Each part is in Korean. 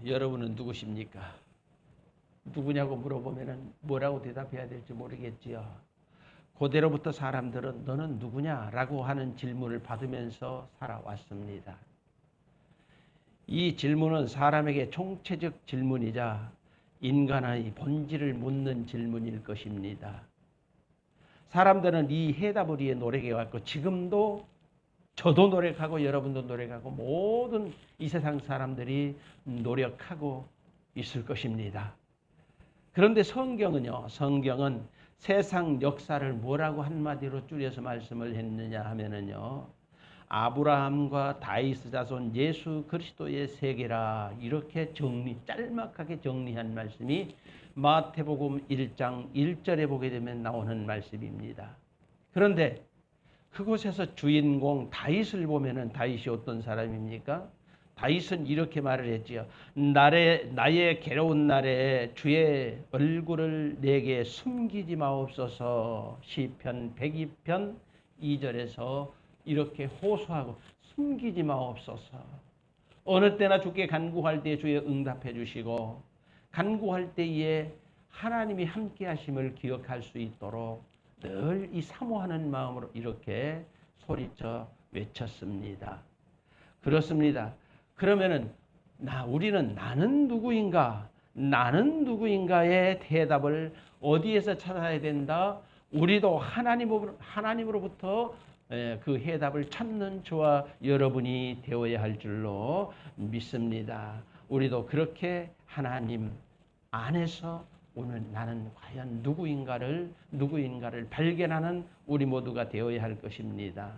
여러분은 누구십니까? 누구냐고 물어보면 뭐라고 대답해야 될지 모르겠지요. 고대로부터 사람들은 너는 누구냐라고 하는 질문을 받으면서 살아왔습니다. 이 질문은 사람에게 총체적 질문이자 인간의 본질을 묻는 질문일 것입니다. 사람들은 이 해답을 위해 노력해왔고 지금도 저도 노력하고 여러분도 노력하고 모든 이 세상 사람들이 노력하고 있을 것입니다. 그런데 성경은요, 성경은 세상 역사를 뭐라고 한마디로 줄여서 말씀을 했느냐 하면은요, 아브라함과 다윗 자손 예수 그리스도의 세계라 이렇게 짤막하게 정리한 말씀이 마태복음 1장 1절에 보게 되면 나오는 말씀입니다. 그런데 그곳에서 주인공 다윗을 보면은 다윗이 어떤 사람입니까? 다윗은 이렇게 말을 했지요. 나의 괴로운 날에 주의 얼굴을 내게 숨기지 마옵소서. 시편 102편 2절에서 이렇게 호소하고 숨기지 마옵소서. 어느 때나 주께 간구할 때 주의 응답해 주시고 간구할 때에 하나님이 함께 하심을 기억할 수 있도록 늘 이 사모하는 마음으로 이렇게 소리쳐 외쳤습니다. 그렇습니다. 그러면은 우리는 나는 누구인가? 나는 누구인가의 대답을 어디에서 찾아야 된다? 우리도 하나님으로부터 그 해답을 찾는 저와 여러분이 되어야 할 줄로 믿습니다. 우리도 그렇게 하나님 안에서 오늘 나는 과연 누구인가를 발견하는 우리 모두가 되어야 할 것입니다.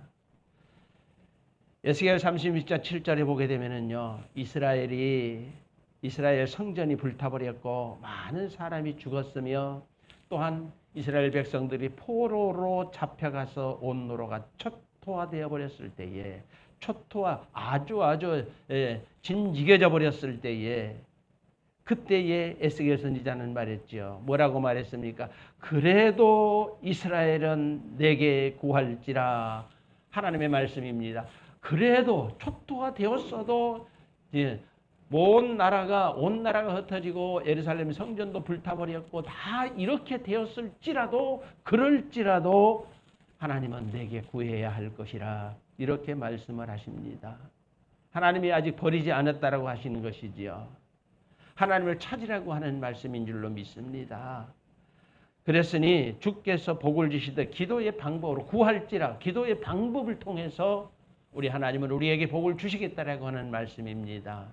에스겔 32장 7절에 보게 되면은요, 이스라엘 성전이 불타버렸고 많은 사람이 죽었으며 또한 이스라엘 백성들이 포로로 잡혀가서 온노로가 초토화되어 버렸을 때에 아주 진지겨져 버렸을 때에 그때에 에스겔 선지자는 말했지요. 뭐라고 말했습니까? 그래도 이스라엘은 내게 구할지라. 하나님의 말씀입니다. 그래도 초토화되었어도 온 나라가 흩어지고 예루살렘 성전도 불타버렸고 다 이렇게 되었을지라도 그럴지라도 하나님은 내게 구해야 할 것이라 이렇게 말씀을 하십니다. 하나님이 아직 버리지 않았다라고 하시는 것이지요. 하나님을 찾으라고 하는 말씀인 줄로 믿습니다. 그랬으니 주께서 복을 주시되 기도의 방법으로 구할지라 기도의 방법을 통해서 우리 하나님은 우리에게 복을 주시겠다라고 하는 말씀입니다.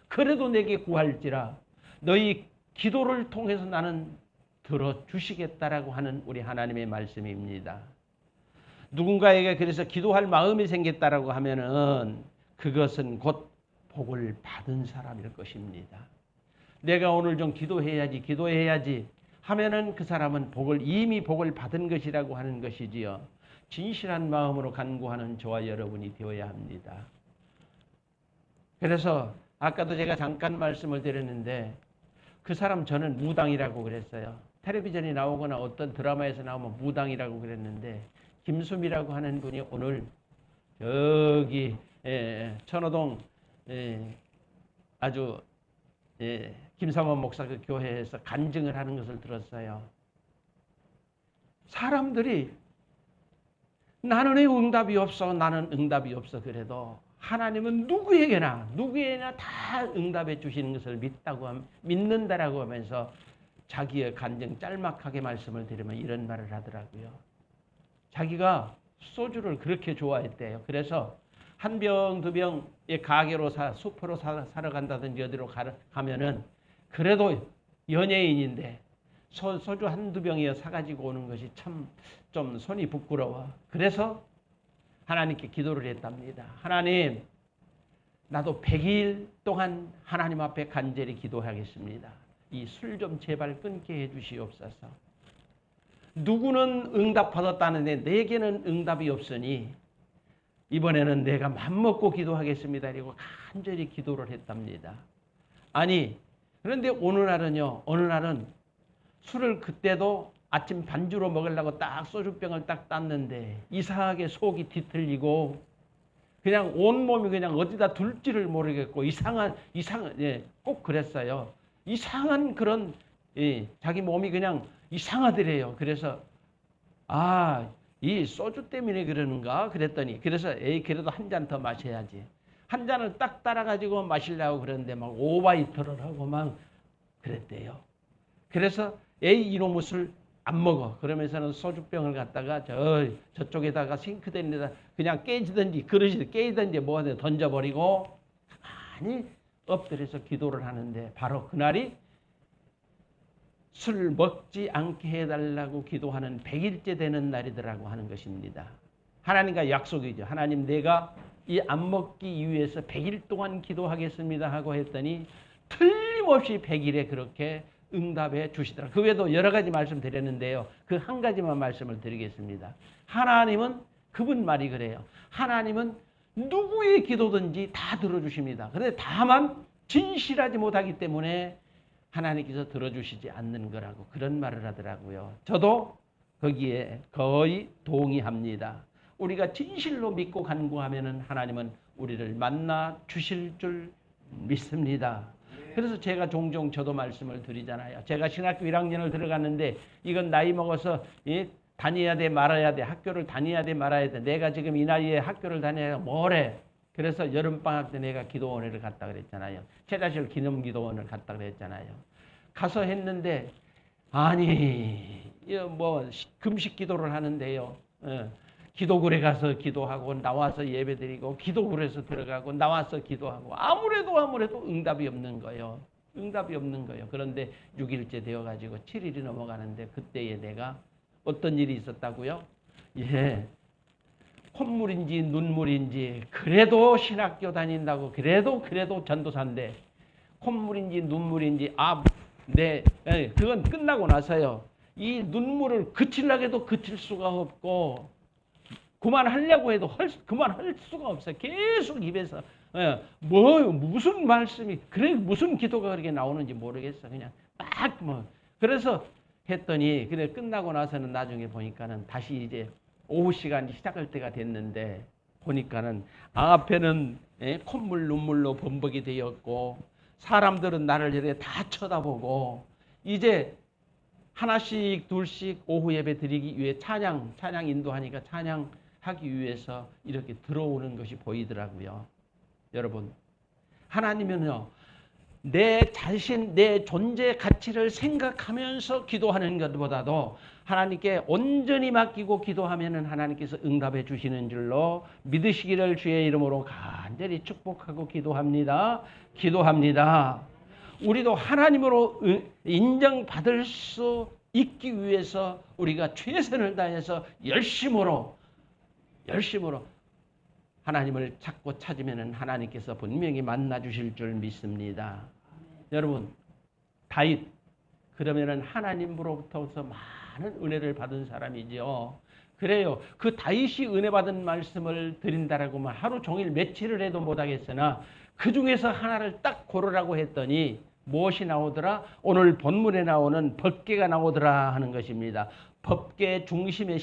그래도 내게 구할지라 너희 기도를 통해서 나는 들어주시겠다라고 하는 우리 하나님의 말씀입니다. 누군가에게 그래서 기도할 마음이 생겼다라고 하면은 그것은 곧 복을 받은 사람일 것입니다. 내가 오늘 좀 기도해야지 하면은 그 사람은 이미 복을 받은 것이라고 하는 것이지요. 진실한 마음으로 간구하는 저와 여러분이 되어야 합니다. 그래서 아까도 제가 잠깐 말씀을 드렸는데 그 사람 저는 무당이라고 그랬어요. 텔레비전에 나오거나 어떤 드라마에서 나오면 무당이라고 그랬는데 김수미라고 하는 분이 오늘 여기 천호동 아주 김삼원 목사 그 교회에서 간증을 하는 것을 들었어요. 사람들이 나는 왜 응답이 없어? 나는 응답이 없어. 그래도 하나님은 누구에게나 다 응답해 주시는 것을 믿는다라고 하면서 자기의 간증 짤막하게 말씀을 드리면 이런 말을 하더라고요. 자기가 소주를 그렇게 좋아했대요. 그래서 한 병, 두 병의 가게로 숲으로 사러 간다든지 어디로 가면은 그래도 연예인인데 소주 한두 병이어 사가지고 오는 것이 참 좀 손이 부끄러워. 그래서 하나님께 기도를 했답니다. 하나님, 나도 100일 동안 하나님 앞에 간절히 기도하겠습니다. 이 술 좀 제발 끊게 해주시옵소서. 누구는 응답 받았다는데 내게는 응답이 없으니 이번에는 내가 맘먹고 기도하겠습니다. 그리고 간절히 기도를 했답니다. 아니, 그런데 어느 날은 술을 그때도 아침 반주로 먹으려고 딱 소주병을 딱 땄는데 이상하게 속이 뒤틀리고 그냥 온몸이 그냥 어디다 둘지를 모르겠고 이상한 예, 꼭 그랬어요. 이상한 그런 예, 자기 몸이 그냥 이상하더래요. 그래서 이 소주 때문에 그러는가 그랬더니 그래서 에이 그래도 한 잔 더 마셔야지. 한 잔을 딱 따라 가지고 마시려고 그러는데 막 오바이트를 하고 막 그랬대요. 그래서 에이 이놈의 술 안 먹어. 그러면서는 소주병을 갖다가 저쪽에다가 싱크대에다 그냥 깨지든지 그릇이 깨지든지 뭐하든 던져버리고 가만히 엎드려서 기도를 하는데 바로 그날이 술 먹지 않게 해달라고 기도하는 100일째 되는 날이더라고 하는 것입니다. 하나님과 약속이죠. 하나님 내가 이 안 먹기 위해서 100일 동안 기도하겠습니다 하고 했더니 틀림없이 100일에 그렇게 응답해 주시더라. 그 외에도 여러 가지 말씀드렸는데요. 그 한 가지만 말씀을 드리겠습니다. 하나님은 그분 말이 그래요. 하나님은 누구의 기도든지 다 들어주십니다. 그런데 다만 진실하지 못하기 때문에 하나님께서 들어주시지 않는 거라고 그런 말을 하더라고요. 저도 거기에 거의 동의합니다. 우리가 진실로 믿고 간구하면 하나님은 우리를 만나 주실 줄 믿습니다. 그래서 제가 종종 저도 말씀을 드리잖아요. 제가 신학교 1학년을 들어갔는데 이건 나이 먹어서 다녀야 돼 말아야 돼. 학교를 다녀야 돼 말아야 돼. 내가 지금 이 나이에 학교를 다녀야 뭐래. 그래서 여름방학 때 내가 기도원을 갔다 그랬잖아요. 최다실 기념기도원을 갔다 그랬잖아요. 가서 했는데 아니 뭐 금식 기도를 하는데요. 기도굴에 가서 기도하고 나와서 예배드리고 기도굴에서 들어가고 나와서 기도하고 아무래도 응답이 없는 거예요. 응답이 없는 거예요. 그런데 6일째 되어가지고 7일이 넘어가는데 그때에 내가 어떤 일이 있었다고요? 예, 콧물인지 눈물인지 그래도 신학교 다닌다고 그래도 전도사인데 콧물인지 눈물인지 그건 끝나고 나서요. 이 눈물을 그치려고 해도 그칠 수가 없고 그만하려고 해도 그만할 수가 없어요. 계속 입에서 무슨 말씀이 그래 무슨 기도가 그렇게 나오는지 모르겠어. 그냥 그래서 했더니 그래 끝나고 나서는 나중에 보니까는 다시 이제 오후 시간이 시작할 때가 됐는데 보니까는 앞에는 콧물 눈물로 범벅이 되었고 사람들은 나를 이렇게 다 쳐다보고 이제 하나씩 둘씩 오후 예배 드리기 위해 찬양 인도하니까 찬양하기 위해서 이렇게 들어오는 것이 보이더라고요. 여러분, 하나님은요, 내 자신, 내 존재 가치를 생각하면서 기도하는 것보다도 하나님께 온전히 맡기고 기도하면 하나님께서 응답해 주시는 줄로 믿으시기를 주의 이름으로 간절히 축복하고 기도합니다. 우리도 하나님으로 인정받을 수 있기 위해서 우리가 최선을 다해서 열심으로 하나님을 찾고 찾으면 하나님께서 분명히 만나 주실 줄 믿습니다. 여러분, 다윗 그러면은 하나님으로부터서 많은 은혜를 받은 사람이죠. 그래요. 그 다윗이 은혜 받은 말씀을 드린다라고 하루 종일 며칠을 해도 못하겠으나 그 중에서 하나를 딱 고르라고 했더니 무엇이 나오더라? 오늘 본문에 나오는 법궤가 나오더라 하는 것입니다. 법궤 중심의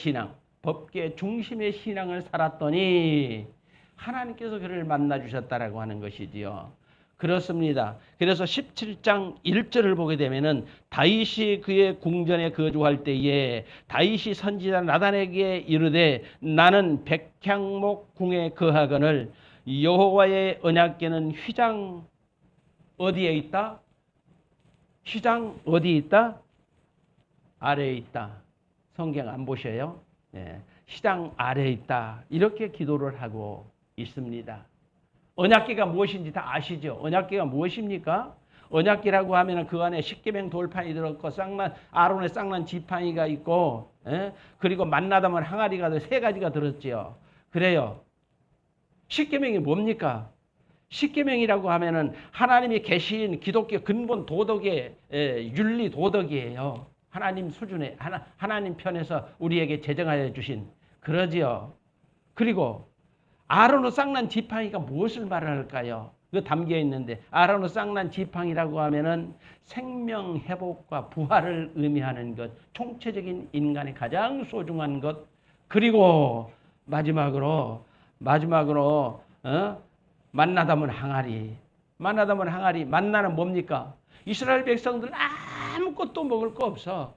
신앙을 살았더니 하나님께서 그를 만나 주셨다라고 하는 것이지요. 그렇습니다. 그래서 17장 1절을 보게 되면은 다윗이 그의 궁전에 거주할 때에 다윗이 선지자 나단에게 이르되 나는 백향목 궁에 거하거늘 여호와의 언약궤는 휘장 어디에 있다? 휘장 어디에 있다? 아래에 있다. 성경 안 보셔요? 네. 휘장 아래에 있다. 이렇게 기도를 하고 있습니다. 언약궤가 무엇인지 다 아시죠? 언약궤가 무엇입니까? 언약궤라고 하면 그 안에 십계명 돌판이 들었고 아론의 쌍난 지팡이가 있고 그리고 만나다만 항아리가 세 가지가 들었지요. 그래요. 십계명이 뭡니까? 십계명이라고 하면은 하나님이 계신 기독교 근본 도덕의 윤리 도덕이에요. 하나님 수준에 하나님 편에서 우리에게 제정하여 주신 그러지요. 그리고 아론의 쌍난 지팡이가 무엇을 말할까요? 그 담겨 있는데 아론의 쌍난 지팡이라고 하면은 생명 회복과 부활을 의미하는 것, 총체적인 인간의 가장 소중한 것. 그리고 마지막으로 만나다면 항아리. 만나다면 항아리. 만나는 뭡니까? 이스라엘 백성들 아무것도 먹을 거 없어.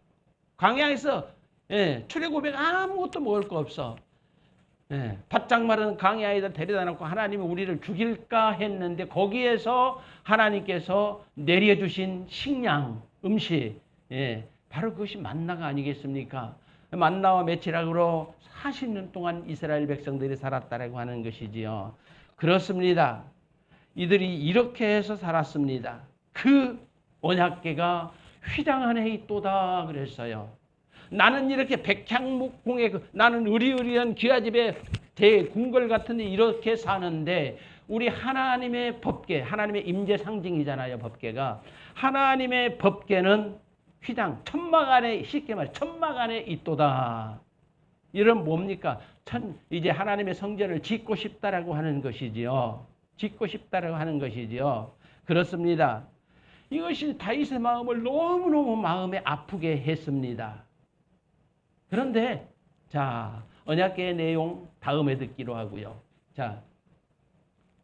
광야에서 출애굽에 아무것도 먹을 거 없어. 바짝 마른 광야에다 데려다 놓고 하나님이 우리를 죽일까 했는데 거기에서 하나님께서 내려주신 식량, 음식, 바로 그것이 만나가 아니겠습니까? 만나와 매치락으로 40년 동안 이스라엘 백성들이 살았다라고 하는 것이지요. 그렇습니다. 이들이 이렇게 해서 살았습니다. 그 언약궤가 휘장 안에 있도다 그랬어요. 나는 이렇게 백향목공에 나는 의리의리한 기와집의 대궁궐 같은데 이렇게 사는데 우리 하나님의 법궤, 하나님의 임재 상징이잖아요. 법궤가. 하나님의 법궤는 휘장, 천막 안에, 쉽게 말해 천막 안에 있도다. 이런 뭡니까? 이제 하나님의 성전을 짓고 싶다라고 하는 것이지요. 짓고 싶다라고 하는 것이지요. 그렇습니다. 이것이 다윗의 마음을 너무너무 마음에 아프게 했습니다. 그런데 자, 언약궤의 내용 다음에 듣기로 하고요. 자,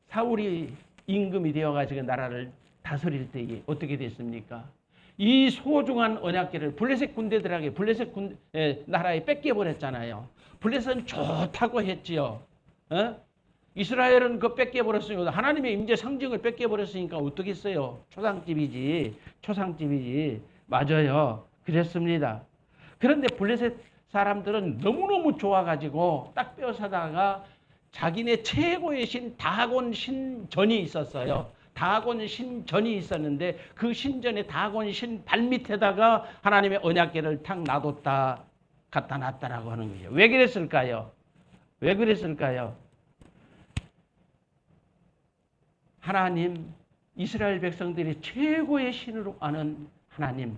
사울이 임금이 되어가지고 나라를 다스릴 때에 어떻게 됐습니까? 이 소중한 언약궤를 블레셋 군대들에게 블레셋 나라에 뺏겨버렸잖아요. 블레셋은 좋다고 했지요. 이스라엘은 그거 뺏겨버렸으니까 하나님의 임재 상징을 뺏겨버렸으니까 어떻겠어요? 초상집이지. 맞아요. 그랬습니다. 그런데 블레셋 사람들은 너무너무 좋아가지고 딱 빼앗아다가 자기네 최고의 신 다곤 신전이 있었어요. 다곤 신전이 있었는데 그 신전에 다곤 신 발밑에다가 하나님의 언약궤를 탁 놔뒀다 갖다 놨다라고 하는 거예요. 왜 그랬을까요? 하나님, 이스라엘 백성들이 최고의 신으로 아는 하나님,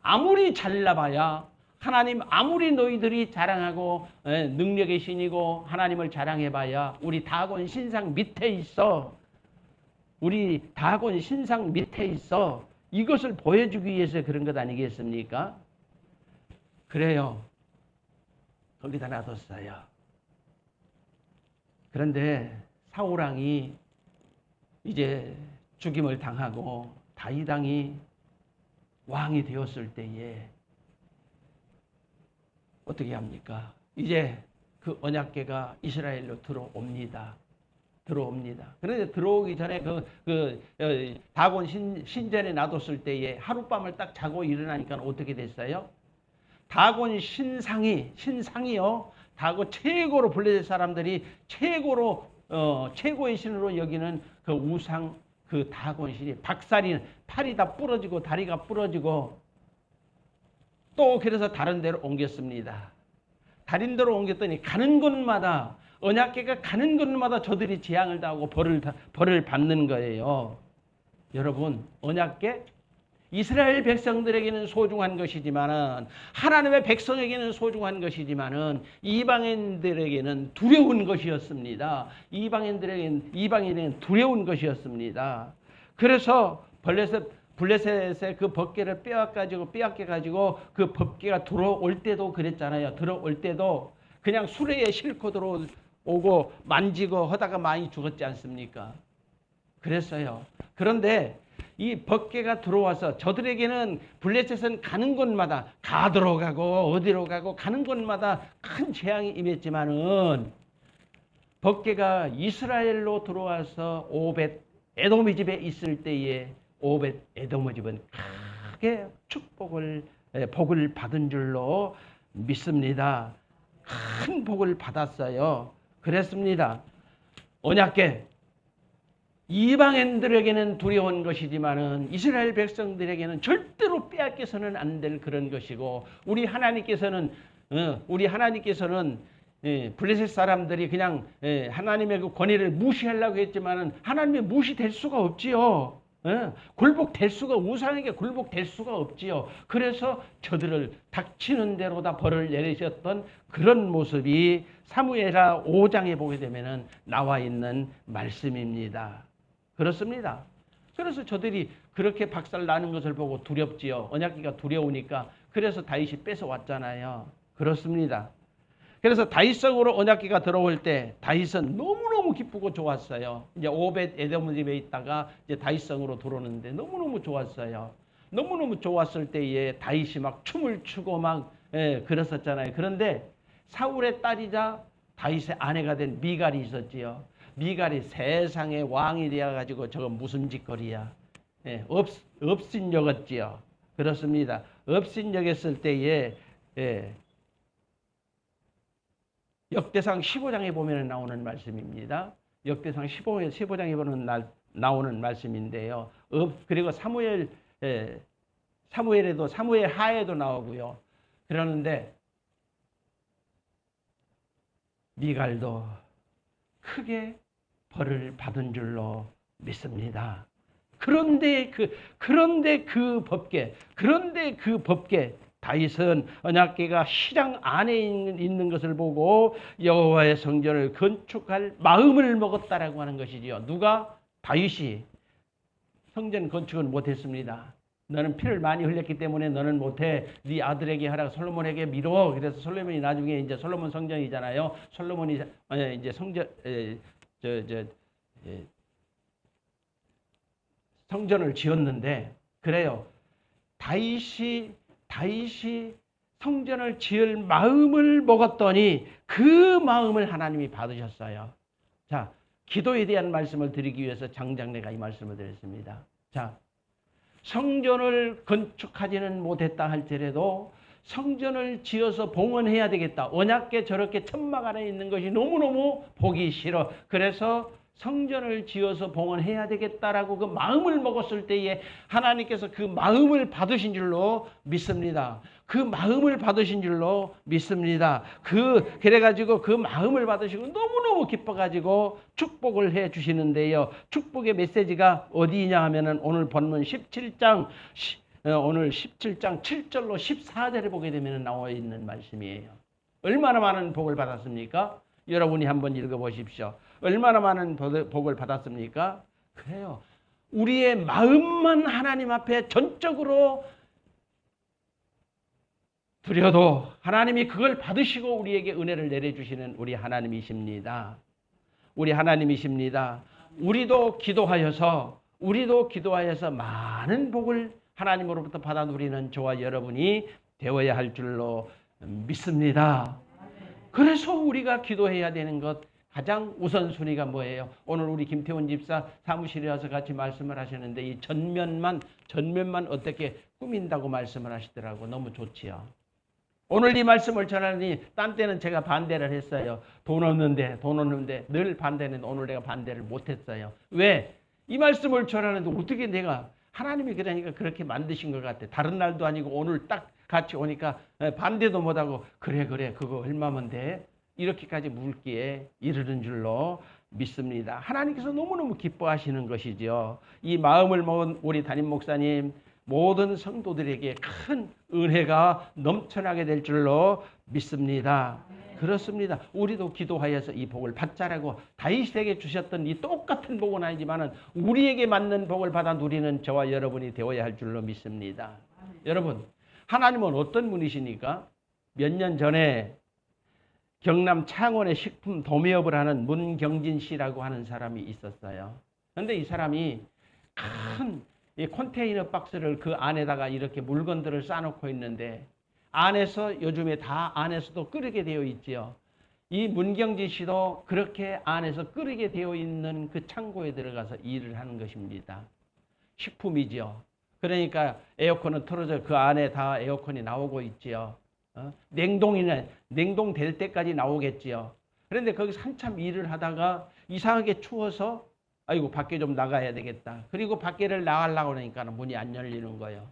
아무리 잘나봐야 하나님 아무리 너희들이 자랑하고 능력의 신이고 하나님을 자랑해봐야 우리 다곤 신상 밑에 있어. 우리 다곤 신상 밑에 있어. 이것을 보여주기 위해서 그런 것 아니겠습니까? 그래요. 거기다 놔뒀어요. 그런데 사울왕이 이제 죽임을 당하고 다윗 왕이 왕이 되었을 때에 어떻게 합니까? 이제 그 언약궤가 이스라엘로 들어옵니다. 그런데 들어오기 전에 다곤 신전에 놔뒀을 때에 하룻밤을 딱 자고 일어나니까 어떻게 됐어요? 다곤 신상이요. 다곤 최고로 블레셋 사람들이 최고의 신으로 여기는 그 우상 그 다곤 신이 박살이 팔이 다 부러지고 다리가 부러지고 또 그래서 다른 데로 옮겼습니다. 다른 데로 옮겼더니 가는 곳마다 언약궤가 가는 곳마다 저들이 재앙을 당하고 벌을 받는 거예요. 여러분, 언약궤 이스라엘 백성들에게는 소중한 것이지만은 하나님의 백성에게는 소중한 것이지만은 이방인들에게는 두려운 것이었습니다. 이방인에게는 두려운 것이었습니다. 그래서 블레셋의 그 법궤를 빼앗겨가지고 그 법궤가 들어올 때도 그랬잖아요. 들어올 때도 그냥 수레에 싣고 들어오고 만지고 하다가 많이 죽었지 않습니까? 그랬어요. 그런데 이 법궤가 들어와서 저들에게는 블레셋은 가는 곳마다 가드로 가고 어디로 가고 가는 곳마다 큰 재앙이 임했지만은 법궤가 이스라엘로 들어와서 오벳 에돔의 집에 있을 때에 오벳 에돔의 집은 크게 복을 받은 줄로 믿습니다. 큰 복을 받았어요. 그랬습니다. 언약궤 이방인들에게는 두려운 것이지만은 이스라엘 백성들에게는 절대로 빼앗겨서는 안 될 그런 것이고 우리 하나님께서는 블레셋 사람들이 그냥 하나님의 그 권위를 무시하려고 했지만은 하나님의 무시될 수가 없지요. 굴복될 수가 우상에게 굴복될 수가 없지요. 그래서 저들을 닥치는 대로 다 벌을 내리셨던 그런 모습이 사무엘하 5장에 보게 되면은 나와 있는 말씀입니다. 그렇습니다. 그래서 저들이 그렇게 박살 나는 것을 보고 두렵지요. 언약궤가 두려우니까. 그래서 다윗이 뺏어왔잖아요. 그렇습니다. 그래서 다윗성으로 언약궤가 들어올 때 다윗은 너무너무 기쁘고 좋았어요. 이제 오벳 에돔 집에 있다가 이제 다윗성으로 들어오는데 너무너무 좋았어요. 너무너무 좋았을 때에 다윗이 막 춤을 추고 막 그랬었잖아요. 그런데 사울의 딸이자 다윗의 아내가 된 미갈이 있었지요. 미갈이 세상의 왕이 되어가지고 저거 무슨 짓거리야. 업신여겼지요. 그렇습니다. 업신여겼을 때에 역대상 15장에 보면 나오는 말씀입니다. 역대상 15장에 보면 나오는 말씀인데요. 그리고 사무엘에도 사무엘 하에도 나오고요. 그러는데 미갈도 크게 벌을 받은 줄로 믿습니다. 그런데 그 법궤 다윗은 언약궤가 시장 안에 있는 것을 보고 여호와의 성전을 건축할 마음을 먹었다라고 하는 것이지요. 누가? 다윗이. 성전 건축은 못했습니다. 너는 피를 많이 흘렸기 때문에 너는 못해. 네 아들에게 하라. 솔로몬에게 미뤄. 그래서 솔로몬이 나중에 이제 솔로몬 성전이잖아요. 솔로몬이 이제 성전을 지었는데 그래요. 다윗이 성전을 지을 마음을 먹었더니 그 마음을 하나님이 받으셨어요. 자, 기도에 대한 말씀을 드리기 위해서 장장내가 이 말씀을 드렸습니다. 자, 성전을 건축하지는 못했다 할지라도 성전을 지어서 봉헌해야 되겠다. 언약궤 저렇게 천막 안에 있는 것이 너무너무 보기 싫어. 그래서 성전을 지어서 봉헌해야 되겠다라고 그 마음을 먹었을 때에 하나님께서 그 마음을 받으신 줄로 믿습니다. 그 마음을 받으신 줄로 믿습니다. 그래가지고 그 마음을 받으시고 너무너무 기뻐가지고 축복을 해 주시는데요. 축복의 메시지가 어디냐 하면은 오늘 본문 17장 7절로 14절에 보게 되면 나와 있는 말씀이에요. 얼마나 많은 복을 받았습니까? 여러분이 한번 읽어보십시오. 얼마나 많은 복을 받았습니까? 그래요. 우리의 마음만 하나님 앞에 전적으로 드려도 하나님이 그걸 받으시고 우리에게 은혜를 내려주시는 우리 하나님이십니다. 우리 하나님이십니다. 우리도 기도하여서 많은 복을 하나님으로부터 받아 누리는 저와 여러분이 되어야 할 줄로 믿습니다. 그래서 우리가 기도해야 되는 것 가장 우선순위가 뭐예요? 오늘 우리 김태훈 집사 사무실에 와서 같이 말씀을 하셨는데 이 전면만 어떻게 꾸민다고 말씀을 하시더라고. 너무 좋지요. 오늘 이 말씀을 전하니 딴 때는 제가 반대를 했어요. 돈 없는데 늘 반대는 오늘 내가 반대를 못했어요. 왜? 이 말씀을 전하는데 어떻게 내가 하나님이 그러니까 그렇게 만드신 것 같아. 다른 날도 아니고 오늘 딱 같이 오니까 반대도 못하고 그래 그거 얼마면 돼? 이렇게까지 묻기에 이르는 줄로 믿습니다. 하나님께서 너무너무 기뻐하시는 것이죠. 이 마음을 먹은 우리 담임 목사님 모든 성도들에게 큰 은혜가 넘쳐나게 될 줄로 믿습니다. 그렇습니다. 우리도 기도하여서 이 복을 받자라고 다윗에게 주셨던 이 똑같은 복은 아니지만 우리에게 맞는 복을 받아 누리는 저와 여러분이 되어야 할 줄로 믿습니다. 여러분, 하나님은 어떤 분이시니까? 몇 년 전에 경남 창원의 식품 도매업을 하는 문경진 씨라고 하는 사람이 있었어요. 그런데 이 사람이 큰 컨테이너 박스를 그 안에다가 이렇게 물건들을 싸놓고 있는데 안에서 요즘에 다 안에서도 끓이게 되어 있지요. 이 문경진 씨도 그렇게 안에서 끓이게 되어 있는 그 창고에 들어가서 일을 하는 것입니다. 식품이지요. 그러니까 에어컨은 틀어져 그 안에 다 에어컨이 나오고 있지요. 냉동될 때까지 나오겠지요. 그런데 거기서 한참 일을 하다가 이상하게 추워서 아이고 밖에 좀 나가야 되겠다. 그리고 밖에를 나가려고 하니까 문이 안 열리는 거예요.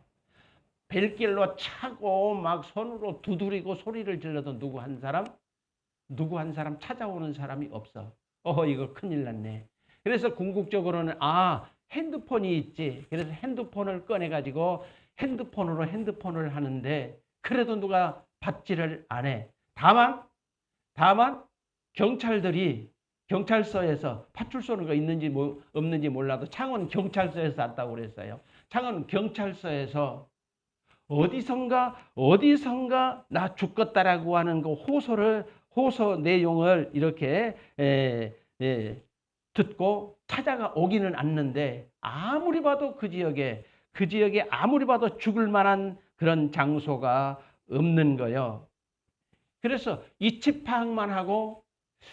벨길로 차고 막 손으로 두드리고 소리를 질러도 누구 한 사람 찾아오는 사람이 없어. 이거 큰일 났네. 그래서 궁극적으로는 핸드폰이 있지. 그래서 핸드폰을 꺼내가지고 핸드폰을 하는데 그래도 누가 받지를 안 해. 다만 경찰서에서 파출소가 있는지 없는지 몰라도 창원 경찰서에서 왔다고 그랬어요. 창원 경찰서에서 어디선가 나 죽겠다라고 하는 그 호소 내용을 이렇게 듣고 찾아가 오기는 않는데 아무리 봐도 그 지역에 아무리 봐도 죽을 만한 그런 장소가 없는 거예요. 그래서 위치 파악만 하고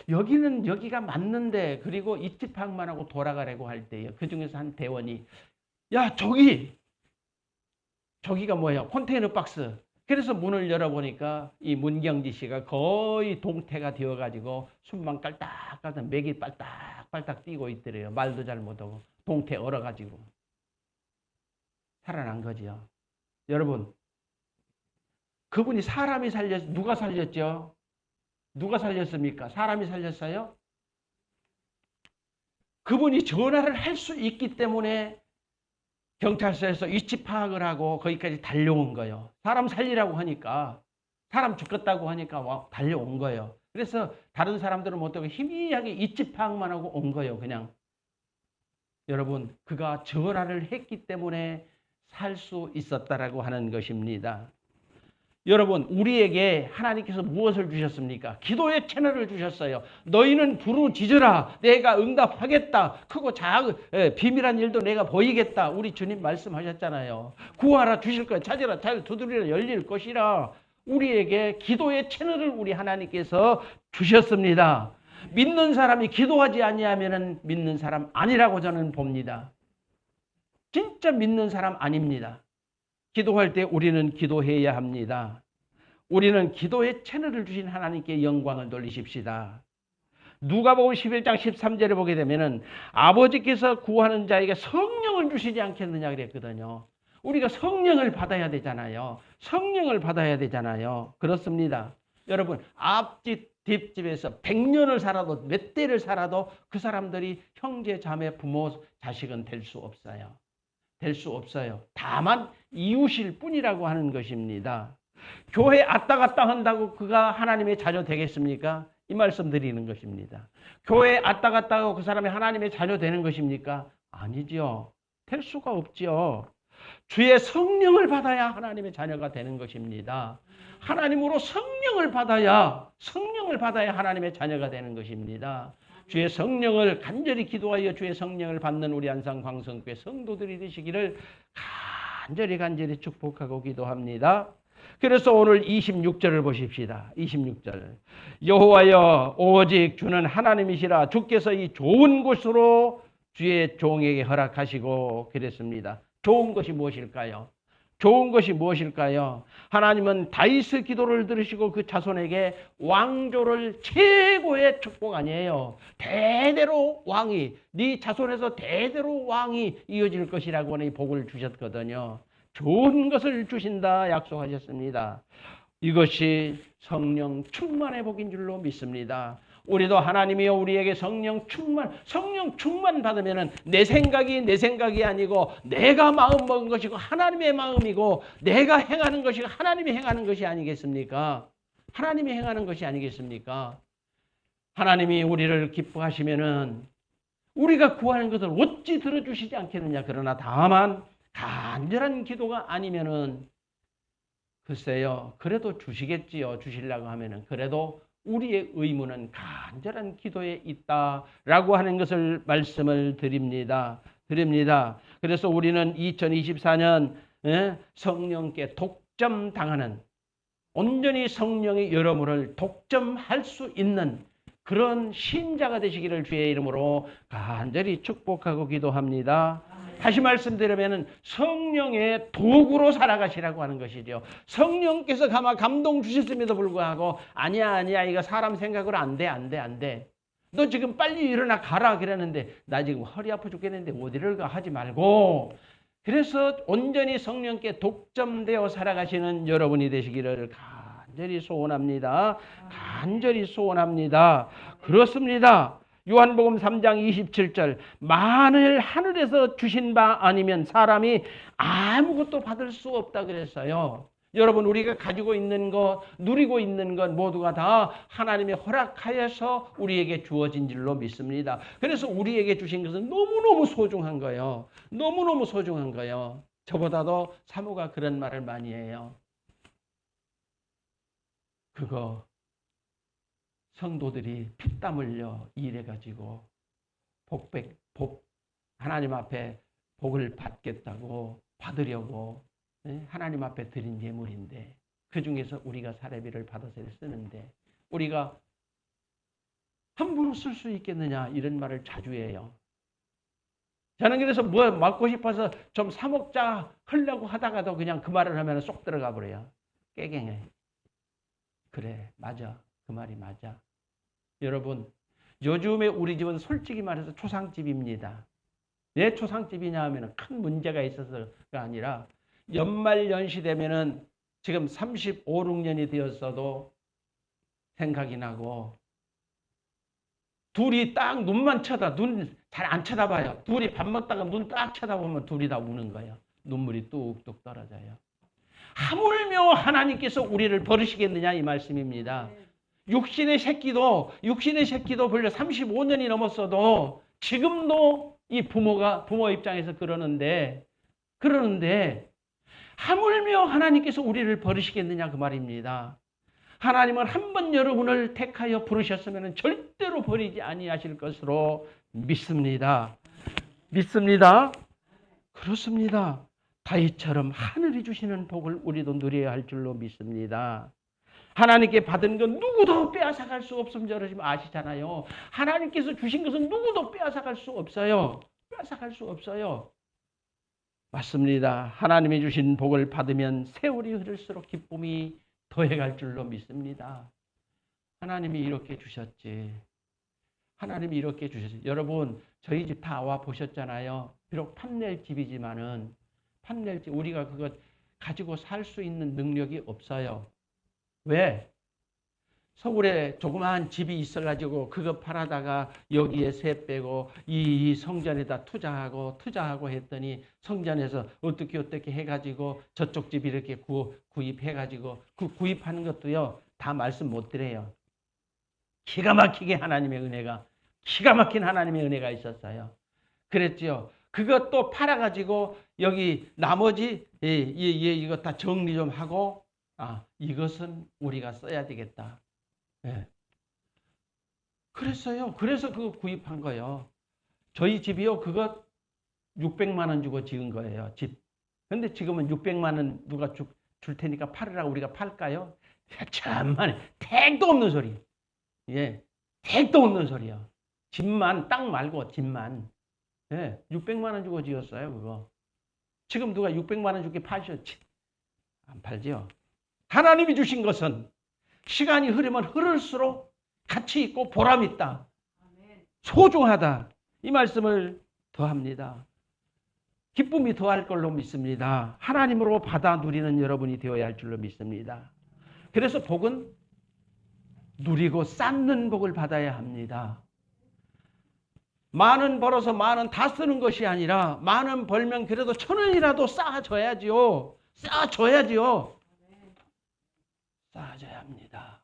여기는 여기가 맞는데 그리고 위치 파악만 하고 돌아가려고 할 때요. 그 중에서 한 대원이 야 저기가 뭐예요? 컨테이너 박스. 그래서 문을 열어보니까 이 문경지 씨가 거의 동태가 되어가지고 숨만 깔딱깔딱 맥이 빨딱빨딱 뛰고 있더래요. 말도 잘 못하고 동태 얼어가지고 살아난 거죠. 여러분 그분이 사람이 누가 살렸죠? 누가 살렸습니까? 사람이 살렸어요? 그분이 전화를 할 수 있기 때문에 경찰서에서 위치 파악을 하고 거기까지 달려온 거예요. 사람 살리라고 하니까, 사람 죽겠다고 하니까 달려온 거예요. 그래서 다른 사람들은 못하고 희미하게 위치 파악만 하고 온 거예요. 그냥. 여러분, 그가 전화를 했기 때문에 살 수 있었다라고 하는 것입니다. 여러분, 우리에게 하나님께서 무엇을 주셨습니까? 기도의 채널을 주셨어요. 너희는 부르짖으라. 내가 응답하겠다. 크고 작은 비밀한 일도 내가 보이겠다. 우리 주님 말씀하셨잖아요. 구하라 주실 거야. 찾으라 잘 두드리라 열릴 것이라. 우리에게 기도의 채널을 우리 하나님께서 주셨습니다. 믿는 사람이 기도하지 아니하면은 믿는 사람 아니라고 저는 봅니다. 진짜 믿는 사람 아닙니다. 기도할 때 우리는 기도해야 합니다. 우리는 기도의 채널을 주신 하나님께 영광을 돌리십시다. 누가복음 11장 13절에 보게 되면은 아버지께서 구하는 자에게 성령을 주시지 않겠느냐 그랬거든요. 우리가 성령을 받아야 되잖아요. 성령을 받아야 되잖아요. 그렇습니다. 여러분, 앞집 뒷집에서 100년을 살아도 몇 대를 살아도 그 사람들이 형제 자매 부모 자식은 될 수 없어요. 될 수 없어요. 다만 이웃일 뿐이라고 하는 것입니다. 교회 왔다 갔다 한다고 그가 하나님의 자녀 되겠습니까? 이 말씀 드리는 것입니다. 교회 왔다 갔다 하고 그 사람이 하나님의 자녀 되는 것입니까? 아니죠. 될 수가 없죠. 주의 성령을 받아야 하나님의 자녀가 되는 것입니다. 하나님으로 성령을 받아야 하나님의 자녀가 되는 것입니다. 주의 성령을 간절히 기도하여 주의 성령을 받는 우리 안산광성교회 성도들이 되시기를 간절히 축복하고 기도합니다. 그래서 오늘 26절을 보십시다. 26절. 여호와여 오직 주는 하나님이시라. 주께서 이 좋은 곳으로 주의 종에게 허락하시고 그랬습니다. 좋은 것이 무엇일까요? 좋은 것이 무엇일까요? 하나님은 다윗의 기도를 들으시고 그 자손에게 왕조를 최고의 축복 아니에요. 대대로 왕이, 네 자손에서 대대로 왕이 이어질 것이라고 하는 복을 주셨거든요. 좋은 것을 주신다 약속하셨습니다. 이것이 성령 충만의 복인 줄로 믿습니다. 우리도 하나님이여 우리에게 성령 충만 받으면은 내 생각이 아니고 내가 마음 먹은 것이고 하나님의 마음이고 내가 행하는 것이 하나님이 행하는 것이 아니겠습니까? 하나님이 행하는 것이 아니겠습니까? 하나님이 우리를 기뻐하시면은 우리가 구하는 것을 어찌 들어주시지 않겠느냐. 그러나 다만 간절한 기도가 아니면은 글쎄요. 그래도 주시겠지요. 주시려고 하면은 그래도 우리의 의무는 간절한 기도에 있다라고 하는 것을 말씀을 드립니다. 그래서 우리는 2024년 성령께 독점당하는 온전히 성령이 여러분을 독점할 수 있는 그런 신자가 되시기를 주의 이름으로 간절히 축복하고 기도합니다. 다시 말씀드리면 성령의 도구로 살아가시라고 하는 것이죠. 성령께서 가마 감동 주셨음에도 불구하고 아니야 이거 사람 생각으로 안 돼. 너 지금 빨리 일어나 가라 그랬는데 나 지금 허리 아파 죽겠는데 어디를 가 하지 말고 그래서 온전히 성령께 독점되어 살아가시는 여러분이 되시기를 간절히 소원합니다. 그렇습니다. 요한복음 3장 27절 만일 하늘에서 주신 바 아니면 사람이 아무것도 받을 수 없다 그랬어요. 여러분 우리가 가지고 있는 것 누리고 있는 것 모두가 다 하나님이 허락하여서 우리에게 주어진 줄로 믿습니다. 그래서 우리에게 주신 것은 너무너무 소중한 거예요. 너무너무 소중한 거예요. 저보다도 사모가 그런 말을 많이 해요. 그거 성도들이 피땀 흘려 일해가지고 하나님 앞에 복을 받겠다고 받으려고 하나님 앞에 드린 예물인데 그 중에서 우리가 사례비를 받아서 쓰는데 우리가 함부로 쓸 수 있겠느냐 이런 말을 자주 해요. 저는 그래서 뭐 먹고 싶어서 좀 사 먹자 하려고 하다가도 그냥 그 말을 하면 쏙 들어가 버려요. 깨갱해. 그래, 맞아. 그 말이 맞아. 여러분, 요즘에 우리 집은 솔직히 말해서 초상집입니다. 왜 초상집이냐 하면 큰 문제가 있어서가 아니라 연말 연시 되면은 지금 35, 6년이 되었어도 생각이 나고 둘이 딱 눈만 눈 잘 안 쳐다봐요. 둘이 밥 먹다가 눈 딱 쳐다보면 둘이 다 우는 거예요. 눈물이 뚝뚝 떨어져요. 하물며 하나님께서 우리를 버리시겠느냐 이 말씀입니다. 육신의 새끼도 벌써 35년이 넘었어도 지금도 이 부모 입장에서 그러는데 하물며 하나님께서 우리를 버리시겠느냐 그 말입니다. 하나님은 한 번 여러분을 택하여 부르셨으면 절대로 버리지 아니하실 것으로 믿습니다. 믿습니다. 그렇습니다. 다윗처럼 하늘이 주시는 복을 우리도 누려야 할 줄로 믿습니다. 하나님께 받은 건 누구도 빼앗아갈 수 없음을 여러분 아시잖아요. 하나님께서 주신 것은 누구도 빼앗아갈 수 없어요. 빼앗아갈 수 없어요. 맞습니다. 하나님이 주신 복을 받으면 세월이 흐를수록 기쁨이 더해갈 줄로 믿습니다. 하나님이 이렇게 주셨지. 하나님이 이렇게 주셨지. 여러분 저희 집 다 와 보셨잖아요. 비록 판넬 집이지만은 판넬 집 우리가 그거 가지고 살 수 있는 능력이 없어요. 왜? 서울에 조그마한 집이 있어가지고 그거 팔아다가 여기에 세 빼고 이 성전에다 투자하고 했더니 성전에서 어떻게 해가지고 저쪽 집 이렇게 구입해가지고 그 구입하는 것도요 다 말씀 못 드려요. 기가 막힌 하나님의 은혜가 있었어요. 그랬죠. 그것도 팔아가지고 여기 나머지 이거 다 정리 좀 하고 이것은 우리가 써야 되겠다. 네. 그랬어요. 그래서 그거 구입한 거예요. 저희 집이요, 그거 600만 원 주고 지은 거예요, 집. 근데 지금은 600만 원 누가 줄 테니까 팔으라고 우리가 팔까요? 참만해. 택도 없는 소리. 예. 택도 없는 소리요. 집만, 땅 말고 집만. 예. 600만 원 주고 지었어요, 그거. 지금 누가 600만 원 주게 파셨지? 안 팔지요. 하나님이 주신 것은 시간이 흐르면 흐를수록 가치 있고 보람 있다. 소중하다. 이 말씀을 더합니다. 기쁨이 더할 걸로 믿습니다. 하나님으로 받아 누리는 여러분이 되어야 할 줄로 믿습니다. 그래서 복은 누리고 쌓는 복을 받아야 합니다. 만원 벌어서 만원 다 쓰는 것이 아니라 만원 벌면 그래도 1,000원이라도 쌓아줘야지요. 쌓아줘야 합니다.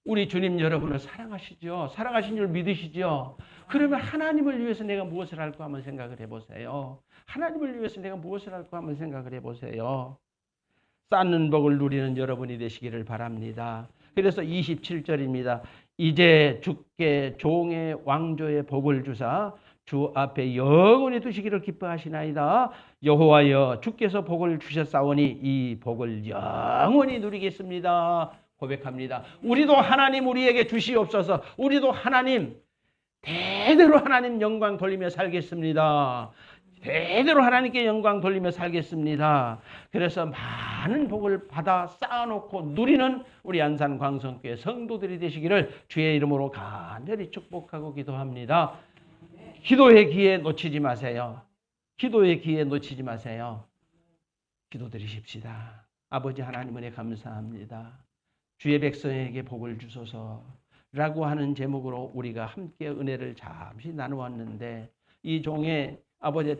우리 주님 여러분을 사랑하시죠? 사랑하신 줄 믿으시죠? 그러면 하나님을 위해서 내가 무엇을 할까 한번 생각을 해보세요. 하나님을 위해서 내가 무엇을 할까 한번 생각을 해보세요. 쌓는 복을 누리는 여러분이 되시기를 바랍니다. 그래서 27절입니다. 이제 주께 종의 왕조의 복을 주사 주 앞에 영원히 두시기를 기뻐하시나이다. 여호와여 주께서 복을 주셨사오니 이 복을 영원히 누리겠습니다. 고백합니다. 우리도 하나님 우리에게 주시옵소서. 우리도 하나님 대대로 하나님 영광 돌리며 살겠습니다. 대대로 하나님께 영광 돌리며 살겠습니다. 그래서 많은 복을 받아 쌓아놓고 누리는 우리 안산 광성교회 성도들이 되시기를 주의 이름으로 간절히 축복하고 기도합니다. 기도의 기회 놓치지 마세요. 기도의 기회 놓치지 마세요. 기도드리십시다. 아버지 하나님 은혜 감사합니다. 주의 백성에게 복을 주소서라고 하는 제목으로 우리가 함께 은혜를 잠시 나누었는데 이 종의 아버지의